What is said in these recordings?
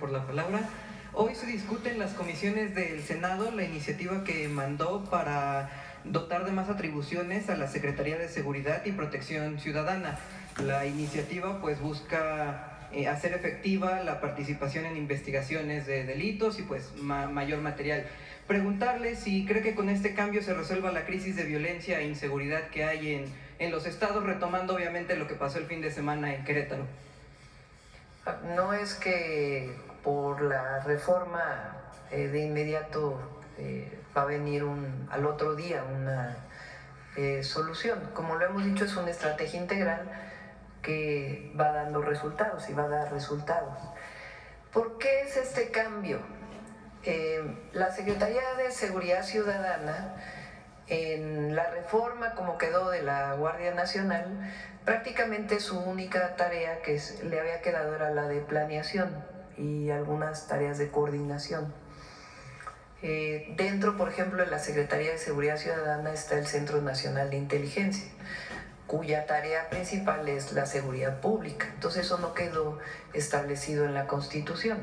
por la palabra. Hoy se discute en las comisiones del Senado la iniciativa que mandó para dotar de más atribuciones a la Secretaría de Seguridad y Protección Ciudadana. La iniciativa pues busca hacer efectiva la participación en investigaciones de delitos y pues mayor material. Preguntarle si cree que con este cambio se resuelva la crisis de violencia e inseguridad que hay en los estados, retomando obviamente lo que pasó el fin de semana en Querétaro. No es que por la reforma de inmediato va a venir al otro día una solución. Como lo hemos dicho, es una estrategia integral que va dando resultados y va a dar resultados. ¿Por qué es este cambio? La Secretaría de Seguridad Ciudadana, en la reforma como quedó de la Guardia Nacional, prácticamente su única tarea que le había quedado era la de planeación y algunas tareas de coordinación. Dentro, por ejemplo, de la Secretaría de Seguridad Ciudadana está el Centro Nacional de Inteligencia, cuya tarea principal es la seguridad pública. Entonces eso no quedó establecido en la Constitución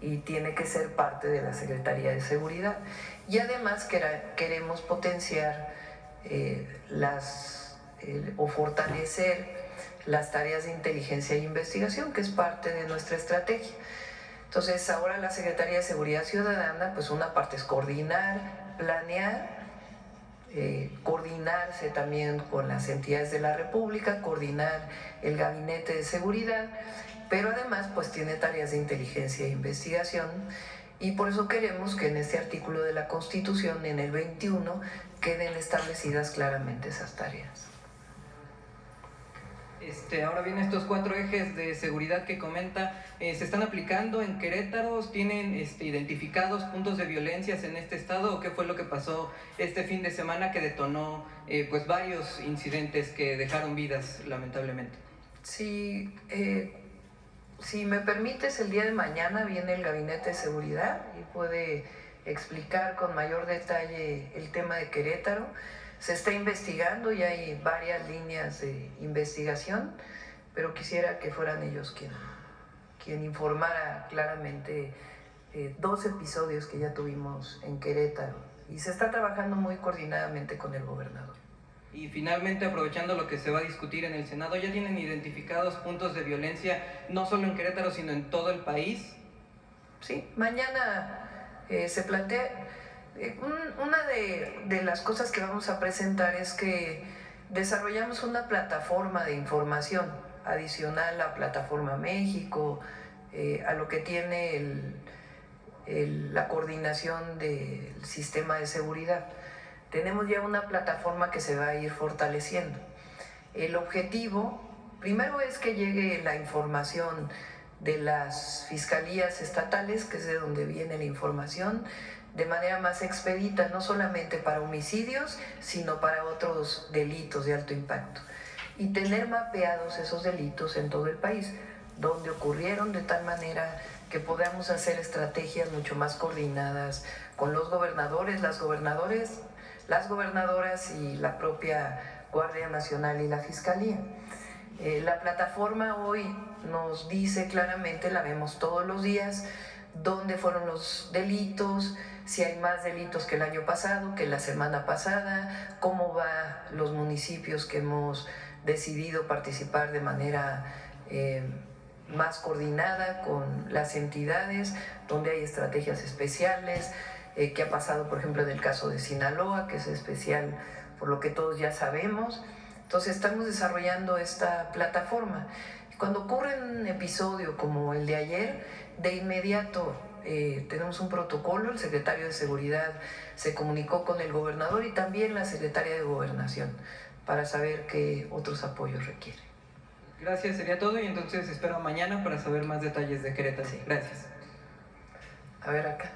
y tiene que ser parte de la Secretaría de Seguridad. Y además queremos potenciar o fortalecer las tareas de inteligencia e investigación, que es parte de nuestra estrategia. Entonces ahora la Secretaría de Seguridad Ciudadana, pues una parte es coordinar, planear, coordinarse también con las entidades de la República, coordinar el gabinete de seguridad, pero además pues tiene tareas de inteligencia e investigación, y por eso queremos que en este artículo de la Constitución, en el 21, queden establecidas claramente esas tareas. Ahora bien, estos 4 ejes de seguridad que comenta, ¿se están aplicando en Querétaro? ¿Tienen identificados puntos de violencia en este estado? ¿O qué fue lo que pasó este fin de semana que detonó pues varios incidentes que dejaron vidas, lamentablemente? Sí, si me permites, el día de mañana viene el Gabinete de Seguridad y puede explicar con mayor detalle el tema de Querétaro. Se está investigando y hay varias líneas de investigación, pero quisiera que fueran ellos quien informara claramente 2 episodios que ya tuvimos en Querétaro, y se está trabajando muy coordinadamente con el gobernador. Y finalmente, aprovechando lo que se va a discutir en el Senado, ¿ya tienen identificados puntos de violencia no solo en Querétaro, sino en todo el país? Sí, mañana se plantea. Una de las cosas que vamos a presentar es que desarrollamos una plataforma de información adicional a Plataforma México, a lo que tiene la coordinación del sistema de seguridad. Tenemos ya una plataforma que se va a ir fortaleciendo. El objetivo, primero, es que llegue la información de las fiscalías estatales, que es de donde viene la información, de manera más expedita, no solamente para homicidios, sino para otros delitos de alto impacto. Y tener mapeados esos delitos en todo el país, donde ocurrieron, de tal manera que podamos hacer estrategias mucho más coordinadas con los gobernadores, las gobernadoras y la propia Guardia Nacional y la Fiscalía. La plataforma hoy nos dice claramente, la vemos todos los días, dónde fueron los delitos, si hay más delitos que el año pasado, que la semana pasada, cómo van los municipios que hemos decidido participar de manera más coordinada con las entidades, donde hay estrategias especiales, qué ha pasado, por ejemplo, en el caso de Sinaloa, que es especial por lo que todos ya sabemos. Entonces estamos desarrollando esta plataforma. Cuando ocurre un episodio como el de ayer, de inmediato tenemos un protocolo, el secretario de Seguridad se comunicó con el gobernador y también la secretaria de Gobernación para saber qué otros apoyos requiere. Gracias, sería todo, y entonces espero mañana para saber más detalles de Querétaro. Sí. Gracias. A ver acá.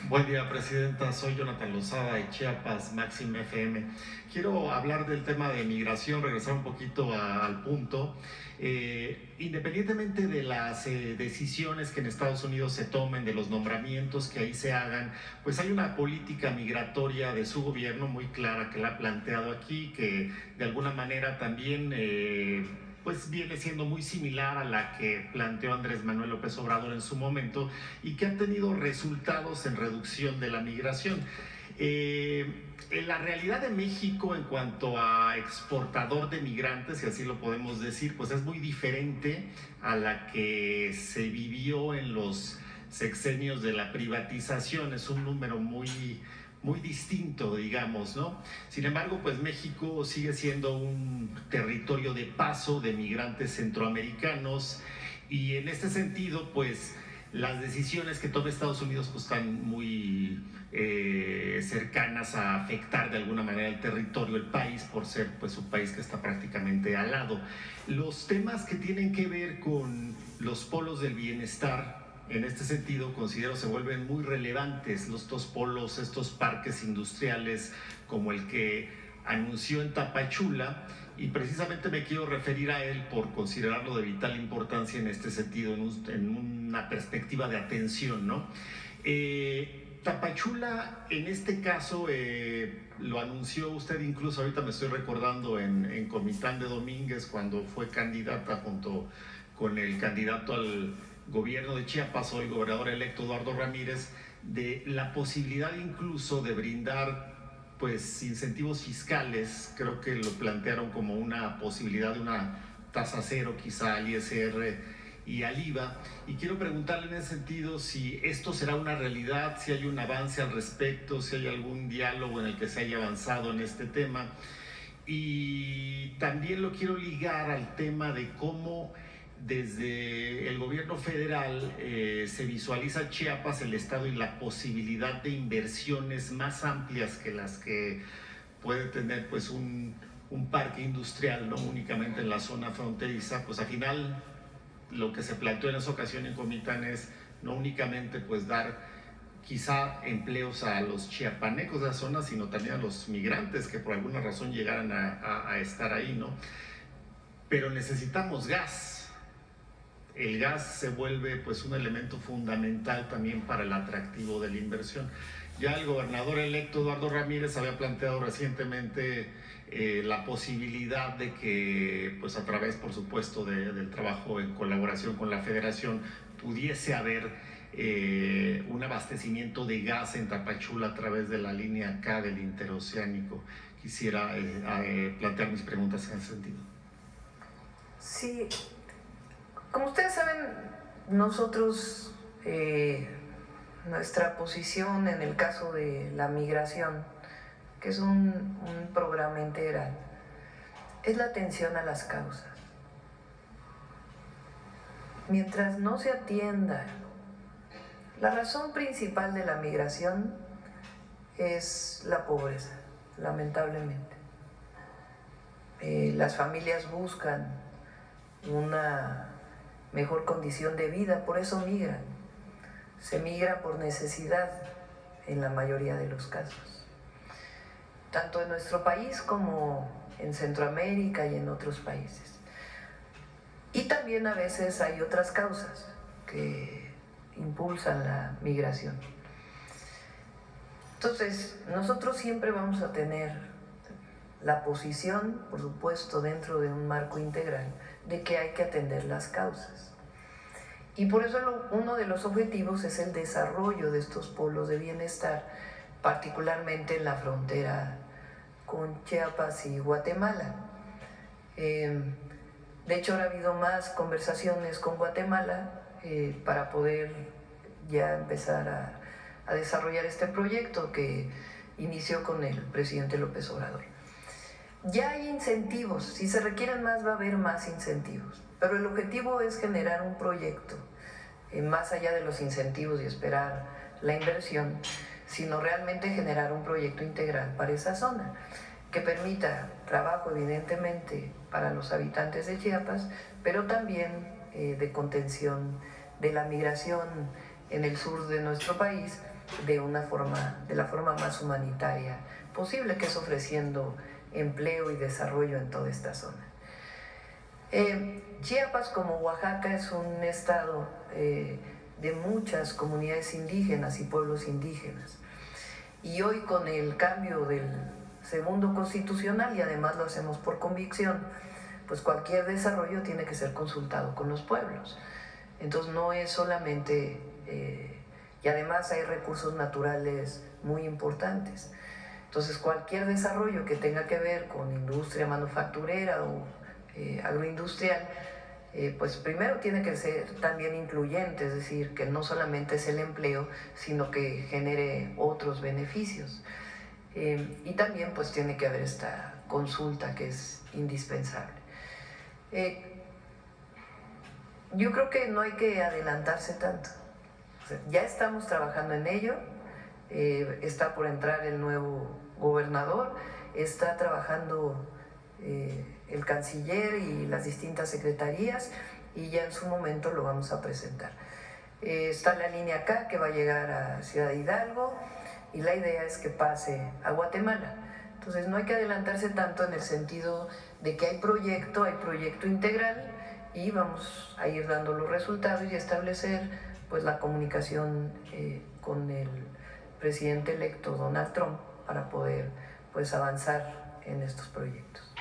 Buen día, Presidenta. Soy Jonathan Lozada de Chiapas, Maxim FM. Quiero hablar del tema de migración, regresar un poquito al punto. Independientemente de las decisiones que en Estados Unidos se tomen, de los nombramientos que ahí se hagan, pues hay una política migratoria de su gobierno muy clara que la ha planteado aquí, que de alguna manera también pues viene siendo muy similar a la que planteó Andrés Manuel López Obrador en su momento y que ha tenido resultados en reducción de la migración. En la realidad de México en cuanto a exportador de migrantes, si así lo podemos decir, pues es muy diferente a la que se vivió en los sexenios de la privatización. Es un número muy distinto, digamos, ¿no? Sin embargo, pues México sigue siendo un territorio de paso de migrantes centroamericanos y en este sentido, pues las decisiones que toma Estados Unidos pues están muy cercanas a afectar de alguna manera el territorio, el país, por ser pues un país que está prácticamente al lado. Los temas que tienen que ver con los polos del bienestar, en este sentido, considero se vuelven muy relevantes estos polos, estos parques industriales como el que anunció en Tapachula, y precisamente me quiero referir a él por considerarlo de vital importancia en este sentido, en una perspectiva de atención, ¿no? Tapachula, en este caso, lo anunció usted incluso, ahorita me estoy recordando, en Comitán de Domínguez, cuando fue candidata junto con el candidato al gobierno de Chiapas, hoy gobernador electo Eduardo Ramírez, de la posibilidad incluso de brindar pues incentivos fiscales. Creo que lo plantearon como una posibilidad de una tasa cero quizá al ISR y al IVA, y quiero preguntarle en ese sentido si esto será una realidad, si hay un avance al respecto, si hay algún diálogo en el que se haya avanzado en este tema. Y también lo quiero ligar al tema de cómo desde el gobierno federal se visualiza Chiapas, el estado, y la posibilidad de inversiones más amplias que las que puede tener pues un parque industrial, no únicamente en la zona fronteriza. Pues al final lo que se planteó en esa ocasión en Comitán es no únicamente pues dar quizá empleos a los chiapanecos de la zona, sino también a los migrantes que por alguna razón llegaran a estar ahí, ¿no? Pero necesitamos gas. El gas se vuelve pues un elemento fundamental también para el atractivo de la inversión. Ya el gobernador electo Eduardo Ramírez había planteado recientemente la posibilidad de que pues a través, por supuesto, del trabajo en colaboración con la federación pudiese haber un abastecimiento de gas en Tapachula a través de la línea K del interoceánico. Quisiera plantear mis preguntas en ese sentido. Sí, como ustedes saben, nosotros, nuestra posición en el caso de la migración, que es un programa integral, es la atención a las causas. Mientras no se atienda, la razón principal de la migración es la pobreza, lamentablemente. Las familias buscan una mejor condición de vida, por eso migran. Se migra por necesidad en la mayoría de los casos, tanto en nuestro país como en Centroamérica y en otros países. Y también a veces hay otras causas que impulsan la migración. Entonces, nosotros siempre vamos a tener la posición, por supuesto, dentro de un marco integral, de que hay que atender las causas. Y por eso uno de los objetivos es el desarrollo de estos polos de bienestar, particularmente en la frontera con Chiapas y Guatemala. De hecho, ahora ha habido más conversaciones con Guatemala para poder ya empezar a desarrollar este proyecto que inició con el presidente López Obrador. Ya hay incentivos, si se requieren más va a haber más incentivos, pero el objetivo es generar un proyecto más allá de los incentivos y esperar la inversión, sino realmente generar un proyecto integral para esa zona que permita trabajo evidentemente para los habitantes de Chiapas, pero también de contención de la migración en el sur de nuestro país de la forma más humanitaria posible, que es ofreciendo empleo y desarrollo en toda esta zona. Chiapas, como Oaxaca, es un estado de muchas comunidades indígenas y pueblos indígenas. Y hoy, con el cambio del segundo constitucional, y además lo hacemos por convicción, pues cualquier desarrollo tiene que ser consultado con los pueblos. Entonces no es solamente, y además hay recursos naturales muy importantes. Entonces cualquier desarrollo que tenga que ver con industria manufacturera o agroindustrial, pues primero tiene que ser también incluyente, es decir, que no solamente es el empleo, sino que genere otros beneficios. Y también pues tiene que haber esta consulta que es indispensable. Yo creo que no hay que adelantarse tanto. O sea, ya estamos trabajando en ello, está por entrar el nuevo gobernador, está trabajando el canciller y las distintas secretarías, y ya en su momento lo vamos a presentar. Está la línea K que va a llegar a Ciudad Hidalgo, y la idea es que pase a Guatemala. Entonces no hay que adelantarse tanto en el sentido de que hay proyecto integral, y vamos a ir dando los resultados y establecer pues la comunicación con el presidente electo Donald Trump para poder pues avanzar en estos proyectos.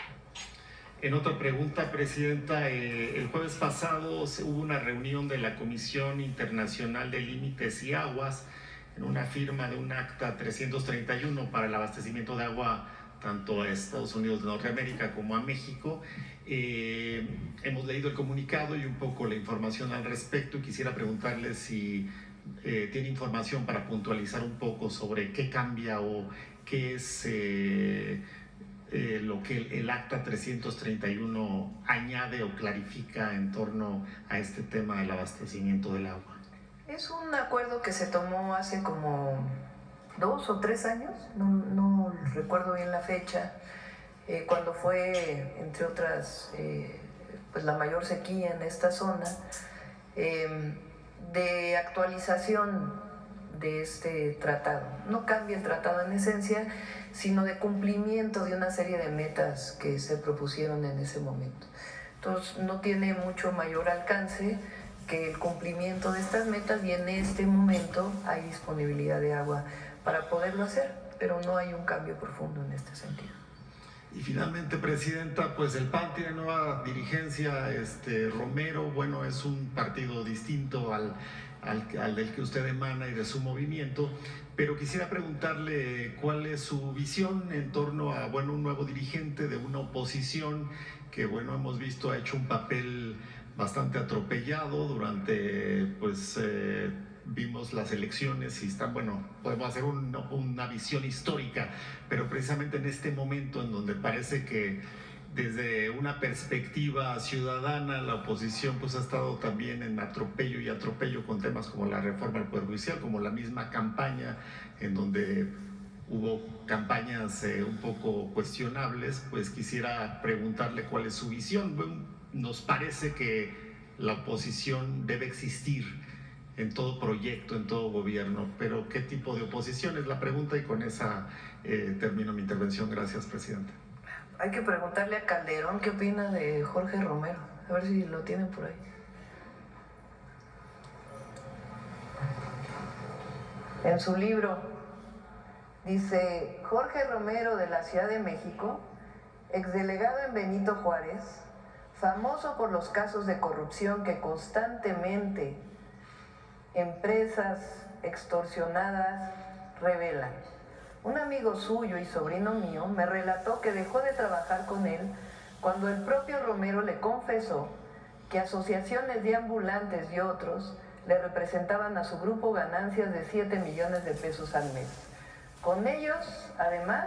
En otra pregunta, Presidenta, el jueves pasado hubo una reunión de la Comisión Internacional de Límites y Aguas en una firma de un acta 331 para el abastecimiento de agua tanto a Estados Unidos de Norteamérica como a México. Hemos leído el comunicado y un poco la información al respecto, y quisiera preguntarle si tiene información para puntualizar un poco sobre qué cambia o qué es lo que el acta 331 añade o clarifica en torno a este tema del abastecimiento del agua. Es un acuerdo que se tomó hace como 2 o 3 años, no recuerdo bien la fecha, cuando fue, entre otras, pues la mayor sequía en esta zona, de actualización de este tratado. No cambia el tratado en esencia, sino de cumplimiento de una serie de metas que se propusieron en ese momento. Entonces no tiene mucho mayor alcance que el cumplimiento de estas metas, y en este momento hay disponibilidad de agua para poderlo hacer, pero no hay un cambio profundo en este sentido. Y finalmente, Presidenta, pues el PAN tiene nueva dirigencia. Romero, bueno, es un partido distinto al del que usted emana y de su movimiento, pero quisiera preguntarle cuál es su visión en torno a, bueno, un nuevo dirigente de una oposición que, bueno, hemos visto ha hecho un papel bastante atropellado durante, pues, vimos las elecciones y están, bueno, podemos hacer una visión histórica, pero precisamente en este momento en donde parece que desde una perspectiva ciudadana la oposición pues ha estado también en atropello y atropello con temas como la reforma del Poder Judicial, como la misma campaña en donde hubo campañas un poco cuestionables, pues quisiera preguntarle cuál es su visión. Bueno, nos parece que la oposición debe existir en todo proyecto, en todo gobierno, pero ¿qué tipo de oposición? Es la pregunta, y con esa termino mi intervención. Gracias, Presidente. Hay que preguntarle a Calderón qué opina de Jorge Romero, a ver si lo tienen por ahí. En su libro dice: Jorge Romero, de la Ciudad de México, exdelegado en Benito Juárez, famoso por los casos de corrupción que constantemente empresas extorsionadas revelan. Un amigo suyo y sobrino mío me relató que dejó de trabajar con él cuando el propio Romero le confesó que asociaciones de ambulantes y otros le representaban a su grupo ganancias de 7 millones de pesos al mes. Con ellos, además,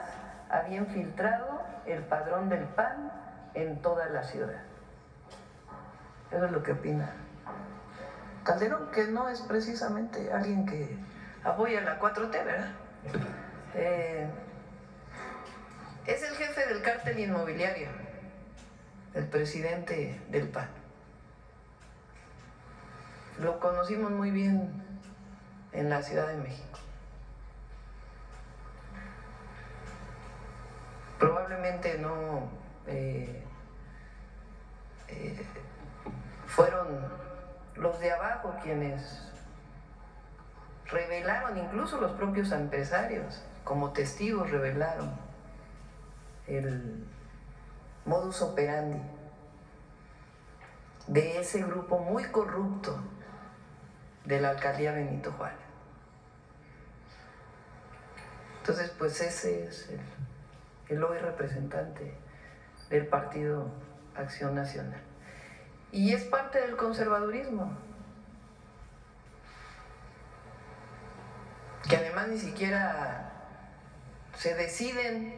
habían filtrado el padrón del PAN en toda la ciudad. Eso es lo que opina Calderón, que no es precisamente alguien que apoya la 4T, ¿verdad? Es el jefe del cártel inmobiliario, el presidente del PAN. Lo conocimos muy bien en la Ciudad de México. Probablemente no fueron los de abajo quienes revelaron, incluso los propios empresarios, como testigos revelaron el modus operandi de ese grupo muy corrupto de la alcaldía Benito Juárez. Entonces, pues ese es el hoy representante del Partido Acción Nacional. Y es parte del conservadurismo, que además ni siquiera se deciden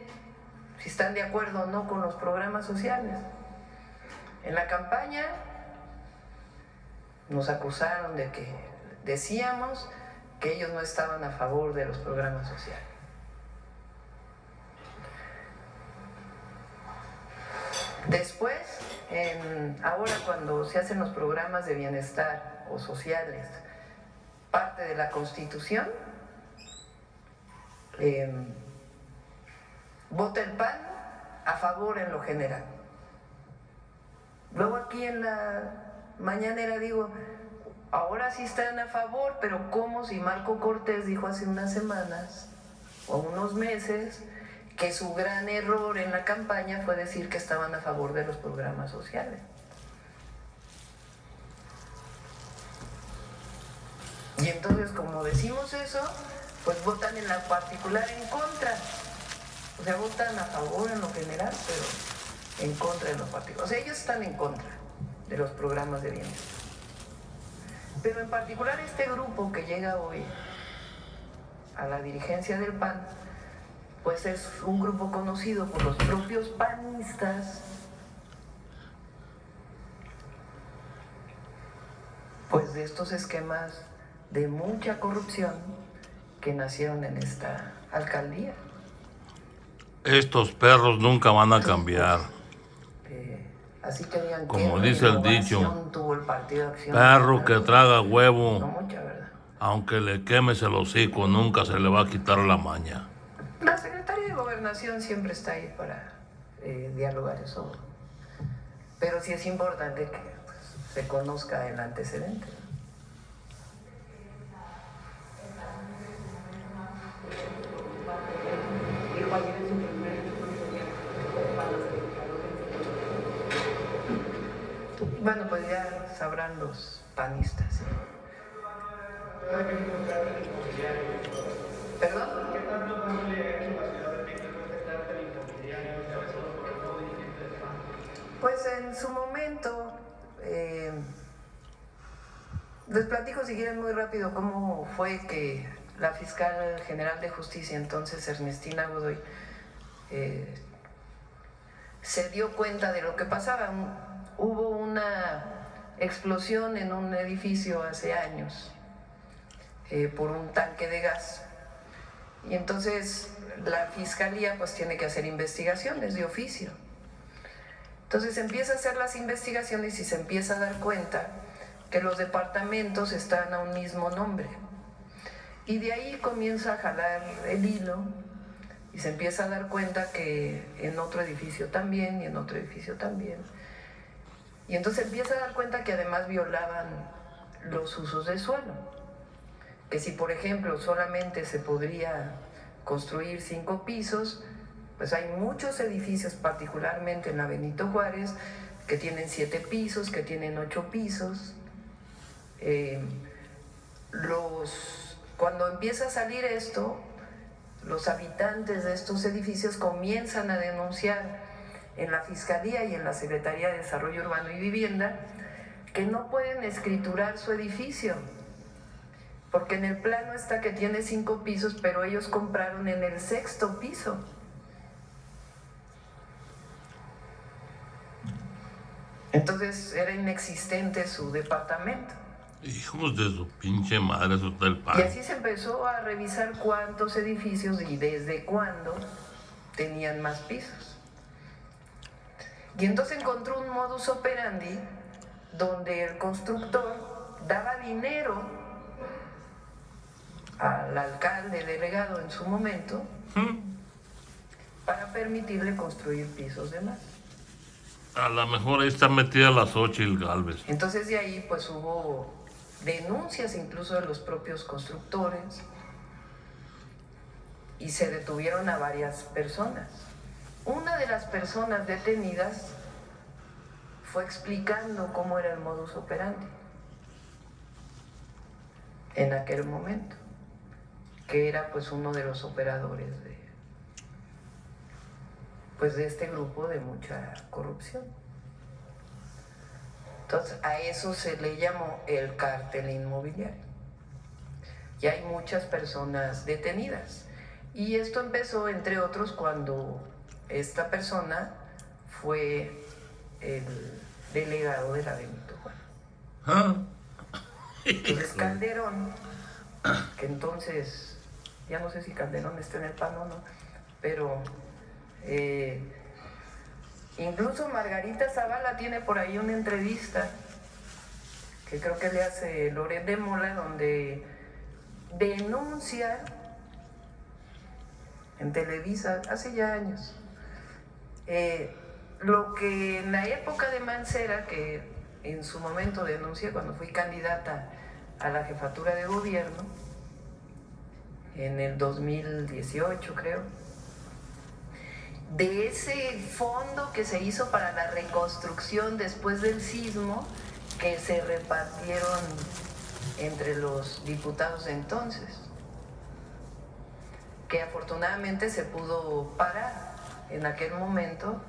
si están de acuerdo o no con los programas sociales. En la campaña nos acusaron de que decíamos que ellos no estaban a favor de los programas sociales. Después, ahora cuando se hacen los programas de bienestar o sociales, parte de la Constitución, vota el PAN a favor en lo general. Luego aquí en la mañanera digo, ahora sí están a favor, pero ¿cómo si Marco Cortés dijo hace unas semanas o unos meses que su gran error en la campaña fue decir que estaban a favor de los programas sociales? Y entonces, como decimos eso, pues votan en la particular en contra. O sea, votan a favor en lo general, pero en contra en lo particular. O sea, ellos están en contra de los programas de bienestar. Pero en particular este grupo que llega hoy a la dirigencia del PAN, pues es un grupo conocido por los propios panistas, pues de estos esquemas de mucha corrupción que nacieron en esta alcaldía. Estos perros nunca van a cambiar. Así que digan, como ¿qué dice el dicho, renovación tuvo el Partido Acción perro que Nacional? traga No huevo, mucha, ¿verdad? aunque le quemes el hocico, nunca se le va a quitar la maña. La Secretaría de Gobernación siempre está ahí para dialogar eso. Pero sí es importante que pues, se conozca el antecedente. Bueno, pues ya sabrán los panistas. ¿Perdón? Pues en su momento, les platico si quieren muy rápido cómo fue que la fiscal general de justicia, entonces Ernestina Godoy, se dio cuenta de lo que pasaba. Hubo una explosión en un edificio hace años por un tanque de gas. Y entonces la fiscalía pues tiene que hacer investigaciones de oficio. Entonces empieza a hacer las investigaciones y se empieza a dar cuenta que los departamentos están a un mismo nombre. Y de ahí comienza a jalar el hilo y se empieza a dar cuenta que en otro edificio también y en otro edificio también. Y entonces empieza a dar cuenta que además violaban los usos de suelo. Que si, por ejemplo, solamente se podría construir 5 pisos, pues hay muchos edificios, particularmente en la Benito Juárez, que tienen 7 pisos, que tienen 8 pisos. Cuando empieza a salir esto, los habitantes de estos edificios comienzan a denunciar en la Fiscalía y en la Secretaría de Desarrollo Urbano y Vivienda que no pueden escriturar su edificio, porque en el plano está que tiene 5 pisos, pero ellos compraron en el 6º piso. Entonces era inexistente su departamento. Hijos de su pinche madre, eso está el pan. Y así se empezó a revisar cuántos edificios y desde cuándo tenían más pisos. Y entonces encontró un modus operandi donde el constructor daba dinero al alcalde delegado en su momento para permitirle construir pisos de más. A lo mejor ahí está metida la Xóchitl Gálvez. Entonces de ahí pues hubo denuncias incluso de los propios constructores y se detuvieron a varias personas. Una de las personas detenidas fue explicando cómo era el modus operandi en aquel momento, que era pues uno de los operadores de este grupo de mucha corrupción. Entonces a eso se le llamó el cártel inmobiliario. Y hay muchas personas detenidas. Y esto empezó, entre otros, cuando esta persona fue el delegado de la Benito Juárez. Entonces Calderón, que entonces, ya no sé si Calderón está en el PAN o no, pero incluso Margarita Zavala tiene por ahí una entrevista que creo que le hace Loret de Mola, donde denuncia en Televisa hace ya años lo que en la época de Mancera, que en su momento denuncié cuando fui candidata a la jefatura de gobierno en el 2018, creo, de ese fondo que se hizo para la reconstrucción después del sismo, que se repartieron entre los diputados de entonces, que afortunadamente se pudo parar en aquel momento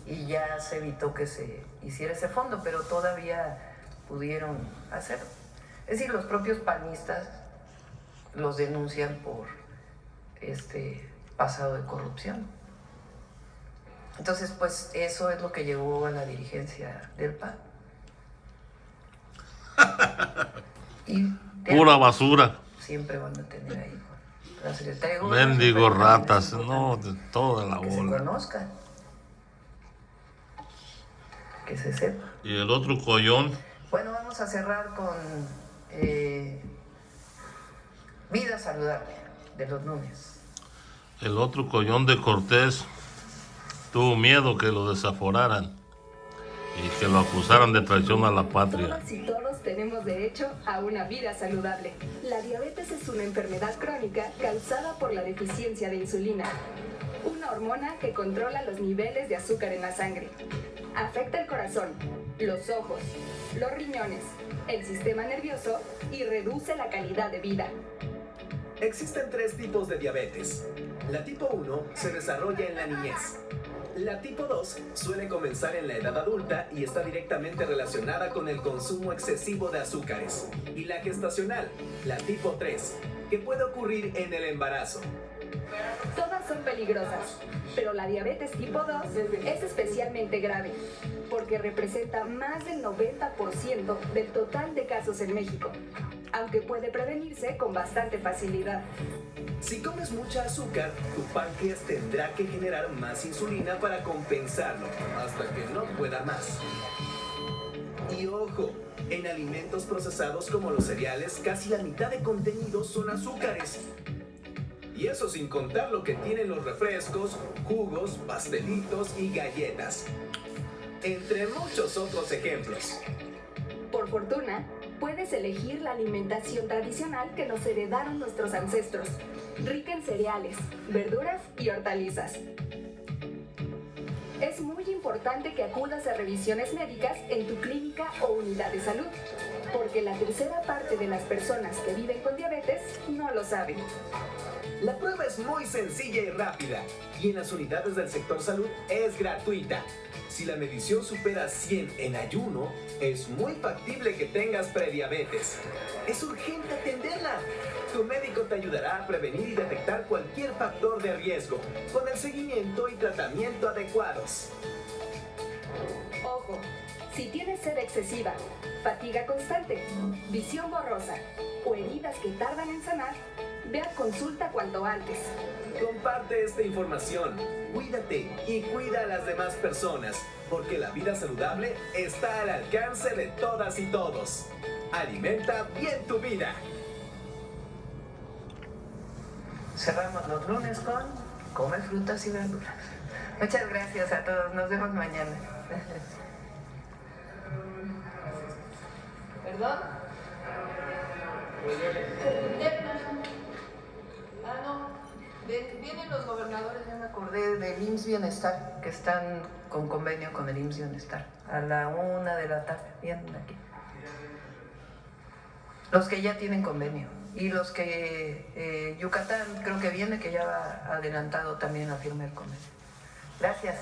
y ya se evitó que se hiciera ese fondo, pero todavía pudieron hacerlo. Es decir, los propios panistas los denuncian por este pasado de corrupción. Entonces, pues eso es lo que llevó a la dirigencia del PAN. Y Pura basura. siempre van a tener ahí la secretaria de Mendigos Gobernación, ratas, es no, importante de toda la que se bola. conozcan, que se sepa. Y el otro collón, Bueno, vamos a cerrar con Vida Saludable de los lunes. el otro collón de Cortés tuvo miedo que lo desaforaran y que lo acusaran de traición a la patria. Todas y todos tenemos derecho a una vida saludable. La diabetes es una enfermedad crónica causada por la deficiencia de insulina, una hormona que controla los niveles de azúcar en la sangre. Afecta el corazón, los ojos, los riñones, el sistema nervioso y reduce la calidad de vida. Existen 3 tipos de diabetes. La tipo 1 se desarrolla en la niñez. La tipo 2 suele comenzar en la edad adulta y está directamente relacionada con el consumo excesivo de azúcares. Y la gestacional, la tipo 3, que puede ocurrir en el embarazo. Todas son peligrosas, pero la diabetes tipo 2 es especialmente grave, porque representa más del 90% del total de casos en México, aunque puede prevenirse con bastante facilidad. Si comes mucha azúcar, tu páncreas tendrá que generar más insulina para compensarlo, hasta que no pueda más. Y ojo, en alimentos procesados como los cereales, casi la mitad de contenidos son azúcares. Y eso sin contar lo que tienen los refrescos, jugos, pastelitos y galletas. Entre muchos otros ejemplos. Por fortuna, puedes elegir la alimentación tradicional que nos heredaron nuestros ancestros, rica en cereales, verduras y hortalizas. Es muy importante que acudas a revisiones médicas en tu clínica o unidad de salud, porque la tercera parte de las personas que viven con diabetes no lo saben. La prueba es muy sencilla y rápida, y en las unidades del sector salud es gratuita. Si la medición supera 100 en ayuno, es muy factible que tengas prediabetes. Es urgente atenderla. Tu médico te ayudará a prevenir y detectar cualquier factor de riesgo, con el seguimiento y tratamiento adecuados. Ojo, si tienes sed excesiva, fatiga constante, visión borrosa o heridas que tardan en sanar, ve a consulta cuanto antes. Comparte esta información, cuídate y cuida a las demás personas, porque la vida saludable está al alcance de todas y todos. Alimenta bien tu vida. Cerramos los lunes con Come frutas y verduras. Muchas gracias a todos, nos vemos mañana. ¿Perdón? Ah, no. Vienen los gobernadores, ya me acordé, del IMSS Bienestar, que están con convenio con el IMSS Bienestar. A la 1 de la tarde, vienen aquí. Los que ya tienen convenio. Y los que Yucatán creo que viene, que ya va adelantado también a firmar el convenio. Gracias.